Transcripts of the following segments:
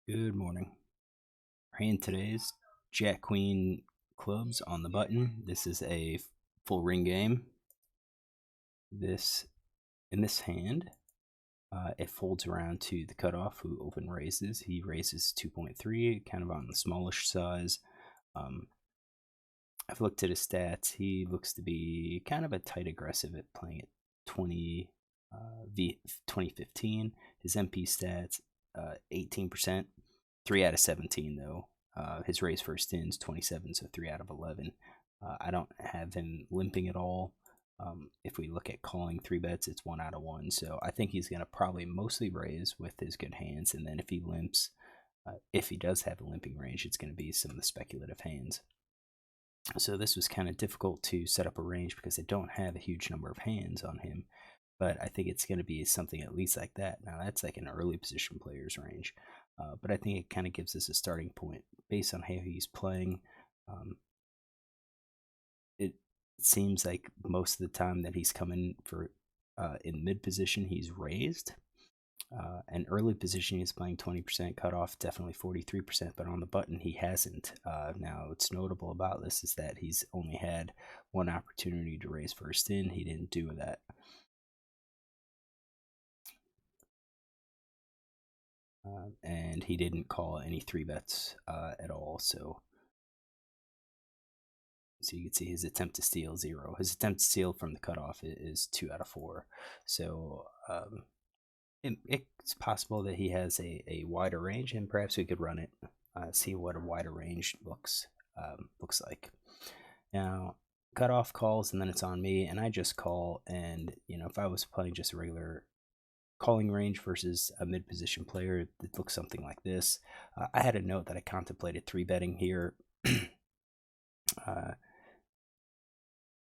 Good morning. Our hand today's Jack Queen clubs on the button. This is a full ring game. This in this hand, it folds around to the cutoff who open raises. He raises 2.3, kind of on the smallish size. I've looked at his stats. He looks to be kind of a tight aggressive at playing at 20 v 2015. His MP stats 18%, 3 out of 17 though. His raise first in's 27, so 3 out of 11. I don't have him limping at all. If we look at calling 3 bets, it's 1 out of 1. So I think he's going to probably mostly raise with his good hands. And then if he limps, if he does have a limping range, it's going to be some of the speculative hands. So this was kind of difficult to set up a range because they don't have a huge number of hands on him. But I think it's going to be something at least like that. Now that's like an early position player's range. But I think it kind of gives us a starting point based on how he's playing. It seems like most of the time that he's coming for in mid position, he's raised. An early position, he's playing 20% cutoff, definitely 43%, but on the button, he hasn't. Now, what's notable about this is that he's only had one opportunity to raise first in. He didn't do that. And he didn't call any 3 bets at all. So you can see his attempt to steal 0. His attempt to steal from the cutoff is 2 out of 4. So it's possible that he has a wider range, and perhaps we could run it, see what a wider range looks like. Now, cutoff calls, and then it's on me, and I just call. And if I was playing just a regular calling range versus a mid position player, it looks something like this. I had a note that I contemplated 3 betting here.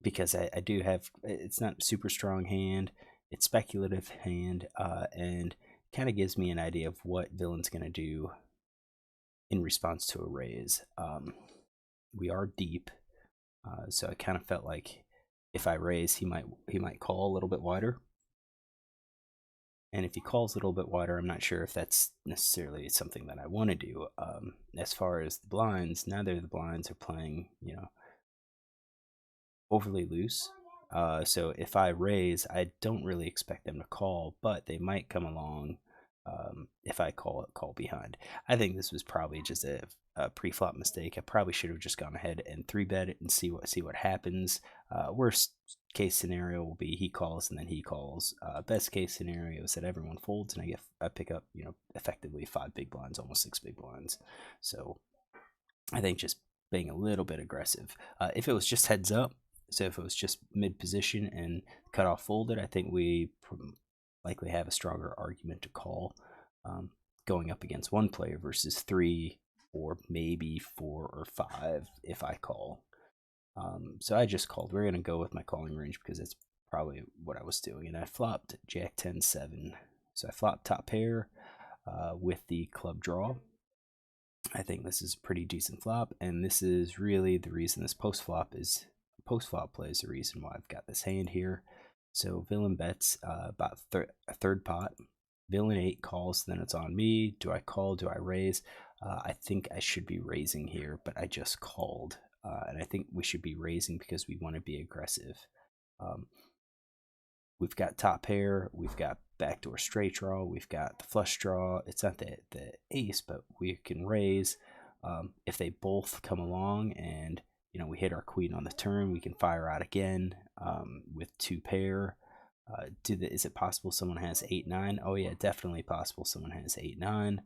Because I do have, it's not super strong hand, it's speculative hand, and kind of gives me an idea of what Villain's going to do in response to a raise. We are deep, so I kind of felt like if I raise, he might call a little bit wider. And if he calls a little bit wider, I'm not sure if that's necessarily something that I want to do. As far as the blinds, neither the blinds are playing, overly loose. So if I raise, I don't really expect them to call, but they might come along if I call behind. I think this was probably just a pre-flop mistake. I probably should have just gone ahead and 3-bet it and see what happens. Worst case scenario will be he calls and then he calls. Best case scenario is that everyone folds and I pick up effectively 5 big blinds, almost 6 big blinds. So I think just being a little bit aggressive. If it was just heads up, so if it was just mid position and cutoff folded, I think we likely have a stronger argument to call, going up against one player versus 3 or maybe 4 or 5 if I call. So I just called. We're going to go with my calling range because it's probably what I was doing. And I flopped Jack 10-7. So I flopped top pair with the club draw. I think this is a pretty decent flop, and this is really the reason this post flop play is the reason why I've got this hand here. So villain bets about a third pot. Villain 8 calls, then it's on me. Do I call? Do I raise? I think I should be raising here, but I just called, and I think we should be raising because we want to be aggressive. We've got top pair, we've got backdoor straight draw, we've got the flush draw. It's not the ace, but we can raise. If they both come along and we hit our queen on the turn, we can fire out again with 2 pair. Is it possible someone has 8-9? Oh yeah, definitely possible someone has 8-9.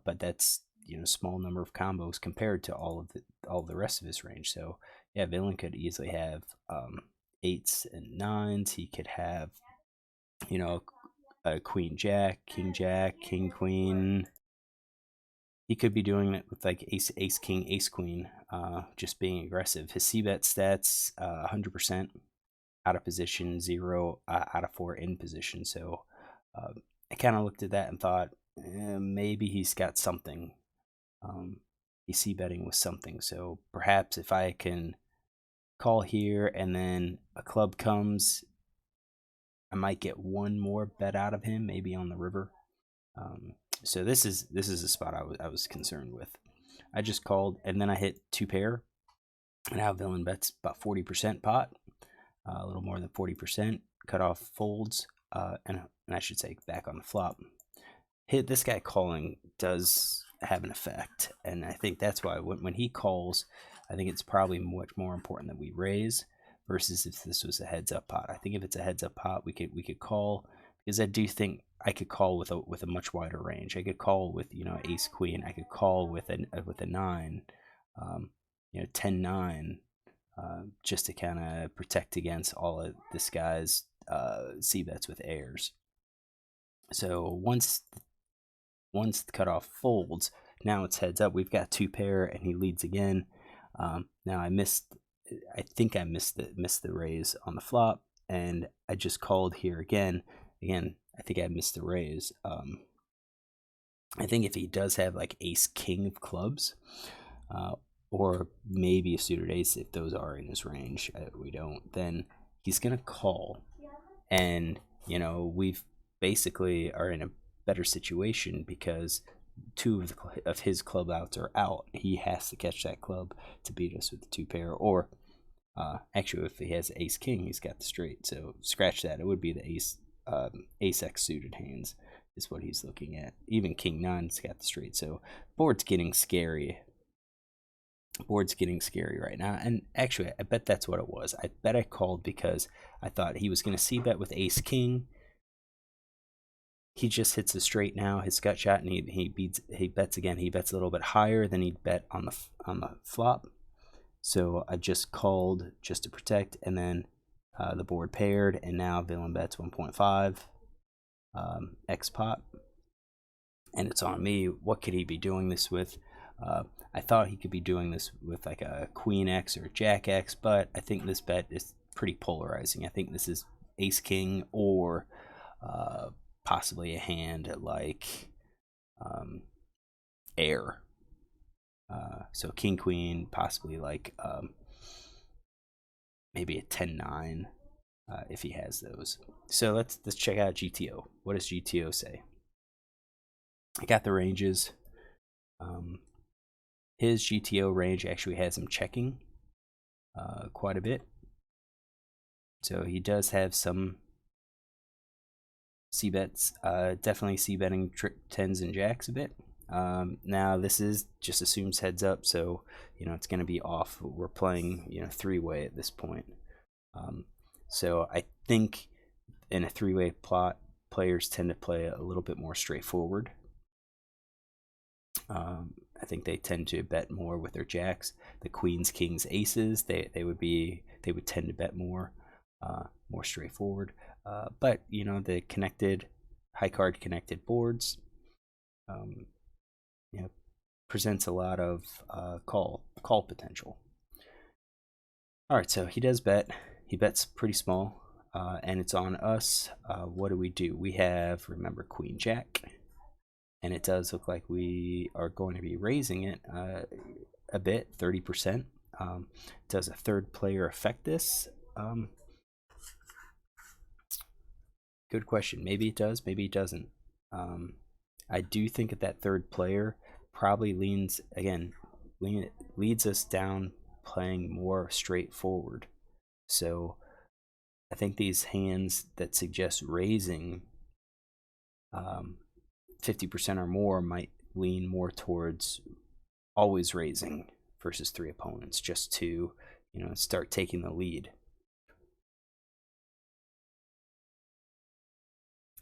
But that's small number of combos compared to all of the rest of his range. So yeah, villain could easily have 8s and 9s. He could have a queen jack, king queen. He could be doing it with like ace king, ace queen, just being aggressive. His c-bet stats 100% out of position, 0 out of 4 in position. So I kind of looked at that and thought maybe he's got something. He's c-betting with something. So perhaps if I can call here and then a club comes, I might get one more bet out of him, maybe on the river. So this is a spot I was concerned with. I just called, and then I hit two pair, and now villain bets about 40% pot, a little more than 40%. Cut off folds, and I should say back on the flop. Hit this guy calling does have an effect, and I think that's why when he calls, I think it's probably much more important that we raise versus if this was a heads up pot. I think if it's a heads up pot, we could call, because I do think I could call with a much wider range. I could call with ace queen. I could call with a nine, 10-9, just to kind of protect against all of this guy's c bets with airs. So once the cutoff folds, now it's heads up. We've got two pair, and he leads again. Now I think I missed the raise on the flop, and I just called here again. I think I missed the raise. I think if he does have like ace king of clubs, or maybe a suited ace, if those are in his range, we don't, then he's gonna call, and we've basically are in a better situation because two of his club outs are out. He has to catch that club to beat us with the two pair, or actually if he has ace king, he's got the straight, so scratch that. It would be the ace x suited hands is what he's looking at. Even king nine's got the straight, so board's getting scary right now. And actually I bet that's what it was. I bet I called because I thought he was going to c-bet with ace king. He just hits a straight now, his gut shot, and he bets again. He bets a little bit higher than he'd bet on the flop. So I just called just to protect, and then the board paired, and now villain bets 1.5 x pot, and it's on me. What could he be doing this with? I thought he could be doing this with like a queen x or jack x, but I think this bet is pretty polarizing. I think this is ace king, or possibly a hand like air. So king queen, possibly like maybe a 10-9 if he has those. So let's check out GTO. What does GTO say? I got the ranges. His GTO range actually has him checking quite a bit. So he does have some c-bets, definitely c-betting tens and jacks a bit. Now this is just assumes heads up, so it's going to be off. We're playing three-way at this point. So I think in a three-way plot, players tend to play a little bit more straightforward. I think they tend to bet more with their jacks. The queens, kings, aces, they would tend to bet more straightforward. But the connected high card connected boards presents a lot of call potential. All right, so he does bet. He bets pretty small, and it's on us. What do? We have, remember, queen jack, and it does look like we are going to be raising it a bit, 30%. Does a third player affect this? Good question. Maybe it does, maybe it doesn't. I do think that third player probably leads us down playing more straightforward. So I think these hands that suggest raising 50% or more might lean more towards always raising versus three opponents, just to start taking the lead.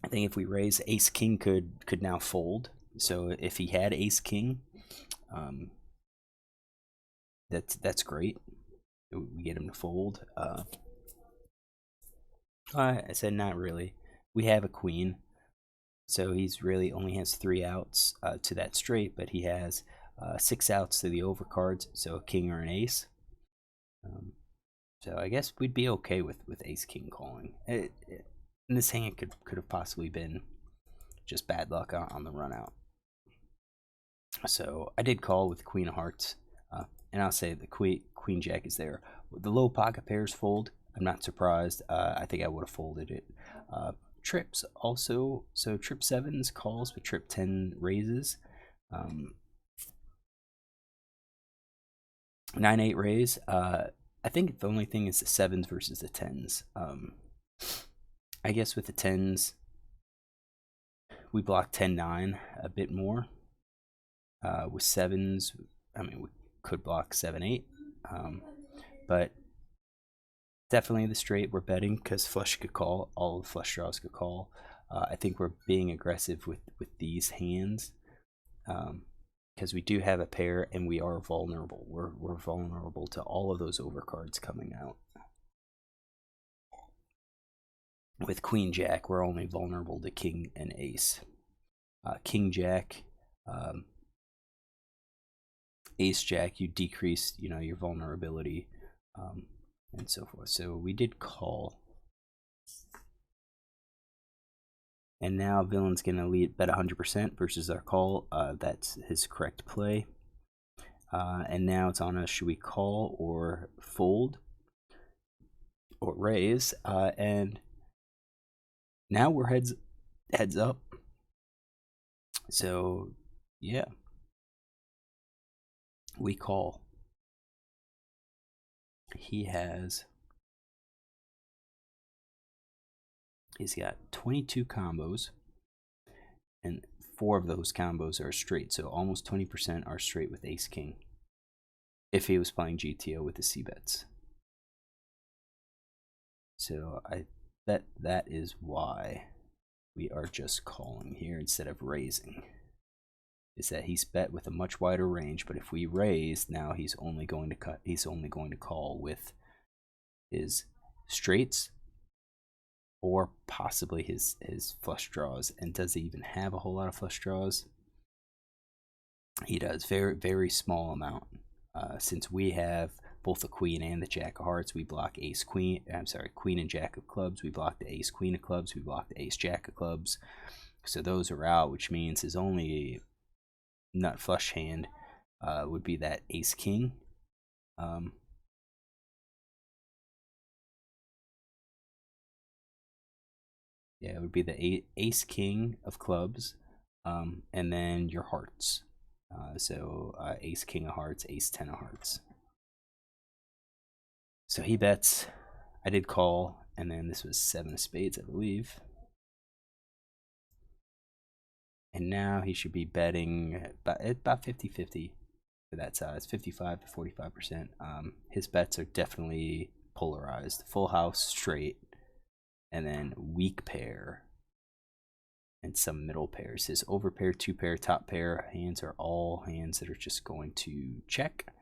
I think if we raise, ace king could now fold. So if he had ace king, that's great. We get him to fold. I said not really. We have a queen, so he's really only has 3 outs to that straight, but he has 6 outs to the overcards, so a king or an ace. So I guess we'd be okay with ace king calling. And this hand could have possibly been just bad luck on the run out. So I did call with queen of hearts, and I'll say the queen jack is there. The low pocket pairs fold. I'm not surprised. I think I would have folded it. trips also. So trip 7s calls, but trip 10 raises. 9-8 raise. I think the only thing is the 7s versus the 10s. I guess with the 10s, we block 10-9 a bit more. With 7s, I mean, we could block 7-8. But definitely the straight we're betting because flush could call. All the flush draws could call. I think we're being aggressive with these hands. Because we do have a pair and we are vulnerable. We're vulnerable to all of those overcards coming out. With Queen Jack, we're only vulnerable to King and Ace. King Jack, Ace Jack, you decrease, your vulnerability, and so forth. So we did call. And now villain's gonna bet 100% versus our call. That's his correct play. And now it's on us. Should we call or fold or raise? And now we're heads up. So yeah, we call. He's got 22 combos, and 4 of those combos are straight, so almost 20% are straight with Ace King. If he was playing GTO with the C-bets. So I bet that is why we are just calling here instead of raising. Is that he's bet with a much wider range, but if we raise, now he's only going to call with his straights or possibly his flush draws. And does he even have a whole lot of flush draws? He does. Very, very small amount. Since we have both the queen and the jack of hearts, we block queen and jack of clubs. We block the ace queen of clubs. We block the ace jack of clubs. So those are out, which means his only nut flush hand would be that ace king. Yeah, it would be the ace king of clubs, and then your hearts. So ace king of hearts, ace 10 of hearts. So he bets. I did call, and then this was 7 of spades, I believe. And now he should be betting about 50-50 for that size, 55 to 45%. His bets are definitely polarized. Full house, straight, and then weak pair, and some middle pairs. His overpair, 2-pair, top pair hands are all hands that are just going to check.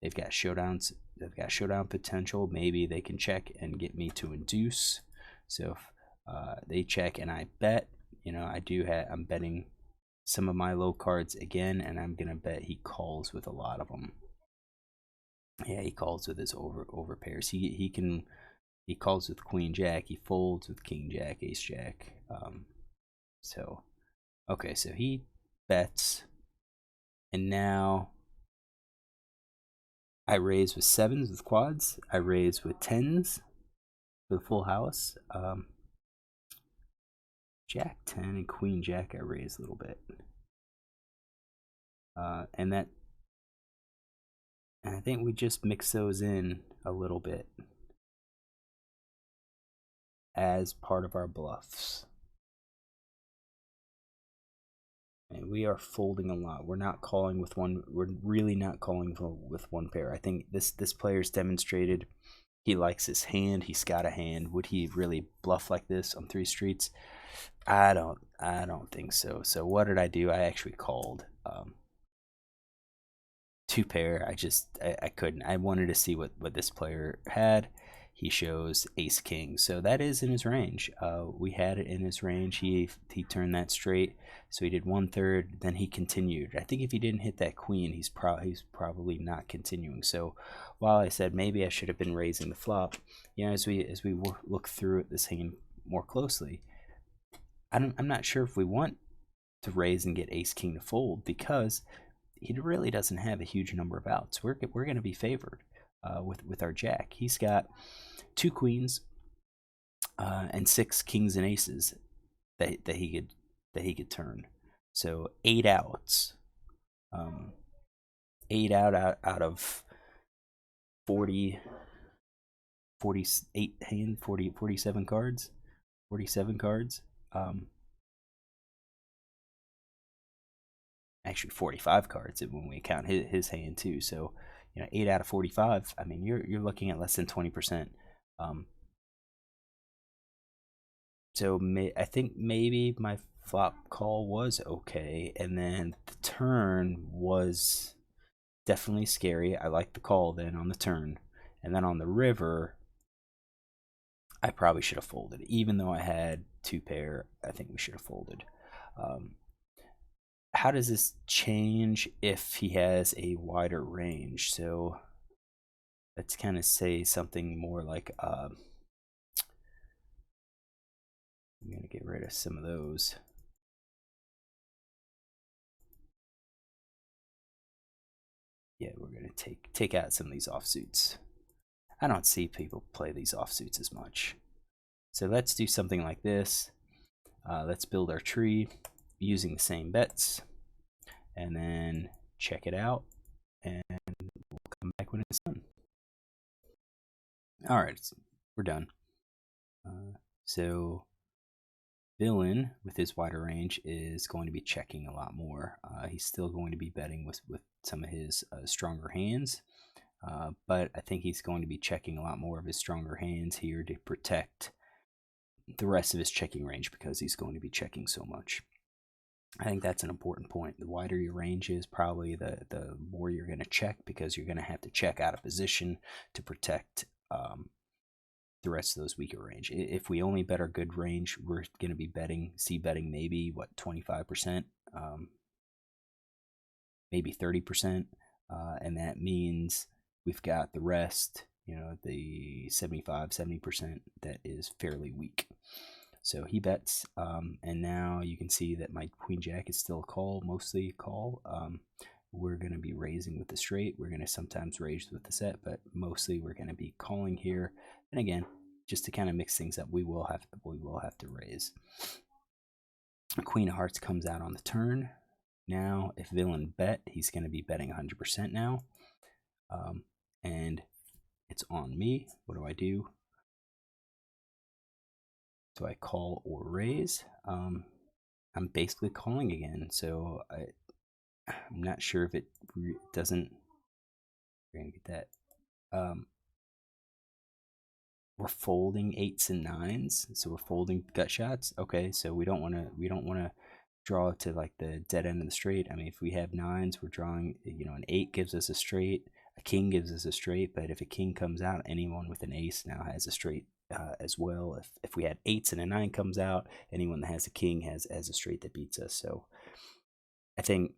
They've got showdowns. They've got showdown potential. Maybe they can check and get me to induce. So if they check and I bet, I'm betting some of my low cards again, and I'm gonna bet he calls with a lot of them. Yeah, he calls with his over pairs. He calls with queen jack. He folds with king jack, ace jack. So he bets, and now I raise with 7s with quads. I raise with 10s for the full house. Jack 10 and queen jack I raise a little bit. And I think we just mix those in a little bit as part of our bluffs. And we are folding a lot. We're not calling with one. We're really not calling with one pair. I think this player's demonstrated he likes his hand. He's got a hand. Would he really bluff like this on 3 streets? I don't think so. So what did I do? I actually called 2-pair. I couldn't. I wanted to see what this player had. He shows ace king, so that is in his range. We had it in his range. He turned that straight, so he did 1/3. Then he continued. I think if he didn't hit that queen, he's probably not continuing. So while I said maybe I should have been raising the flop, as we look through this hand more closely, I'm not sure if we want to raise and get ace king to fold, because he really doesn't have a huge number of outs. We're going to be favored with our jack. He's got 2 queens, and 6 kings and aces that he could turn. So 8 outs, um, 8 out of 40, 48 hand, 47 cards, 47 cards. Um, Actually 45 cards when we count his hand too. So 8 out of 45. I mean, you're looking at less than 20%. So I think maybe my flop call was okay, and then the turn was definitely scary. I liked the call then on the turn, and then on the river, I probably should have folded. Even though I had 2 pair, I think we should have folded. How does this change if he has a wider range? So let's kind of say something more like I'm gonna get rid of some of those. Yeah, we're gonna take out some of these offsuits. I don't see people play these offsuits as much. So let's do something like this. Let's build our tree using the same bets, and then check it out, and we'll come back when it's done. All right, we're done. So villain with his wider range is going to be checking a lot more. He's still going to be betting with some of his stronger hands, but I think he's going to be checking a lot more of his stronger hands here to protect the rest of his checking range because he's going to be checking so much. I think that's an important point. The wider your range is, probably the more you're going to check, because you're going to have to check out of position to protect the rest of those weaker range. If we only bet our good range, we're going to be betting maybe what 25%, maybe 30%, and that means we've got the rest, the 70% that is fairly weak. So he bets, and now you can see that my queen jack is still a call, mostly a call. We're going to be raising with the straight. We're going to sometimes raise with the set, but mostly we're going to be calling here. And again, just to kind of mix things up, we will have to raise. Queen of hearts comes out on the turn. Now, if villain bet, he's going to be betting 100% now, and it's on me. What do I do? Do I call or raise? I'm basically calling again, so I'm not sure if it doesn't. We're gonna get that. We're folding 8s and 9s, so we're folding gut shots. Okay, so we don't want to draw to like the dead end of the straight. I mean, if we have 9s, we're drawing. An 8 gives us a straight. A king gives us a straight, but if a king comes out, anyone with an ace now has a straight as well. If we had 8s and a 9 comes out, anyone that has a king has a straight that beats us. So I think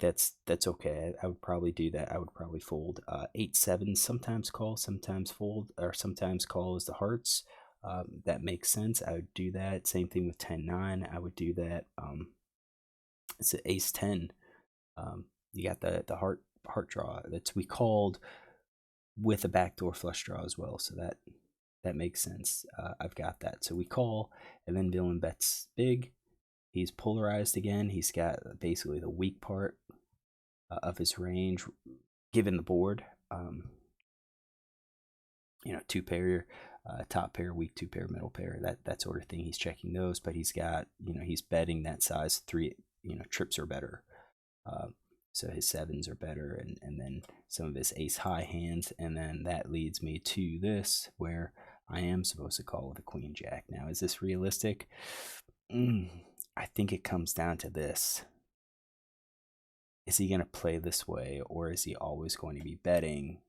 that's okay. I would probably do that. I would probably fold 8-7. Sometimes call, sometimes fold, or sometimes call as the hearts. That makes sense. I would do that. Same thing with 10-9. I would do that. It's an ace-10. You got the heart draw. That's we called with a backdoor flush draw as well. So that makes sense. I've got that. So we call, and then villain bets big. He's polarized again. He's got basically the weak part of his range given the board. 2-pair, top pair, weak 2-pair, middle pair, that sort of thing. He's checking those, but he's got, he's betting that size 3, trips are better. So his 7s are better, and then some of his ace high hands, and then that leads me to this, where I am supposed to call with a queen jack. Now, is this realistic? I think it comes down to this. Is he going to play this way, or is he always going to be betting,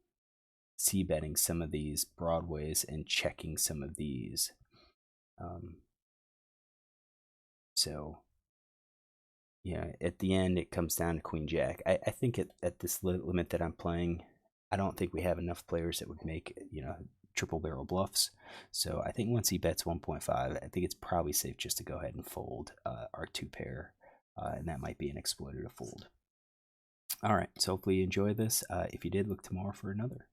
c-betting some of these broadways and checking some of these? So, yeah, at the end, it comes down to queen jack. I think at this limit that I'm playing, I don't think we have enough players that would make, triple barrel bluffs. So I think once he bets 1.5, I think it's probably safe just to go ahead and fold our 2-pair, and that might be an exploitative fold. All right, so hopefully you enjoyed this. If you did, look tomorrow for another.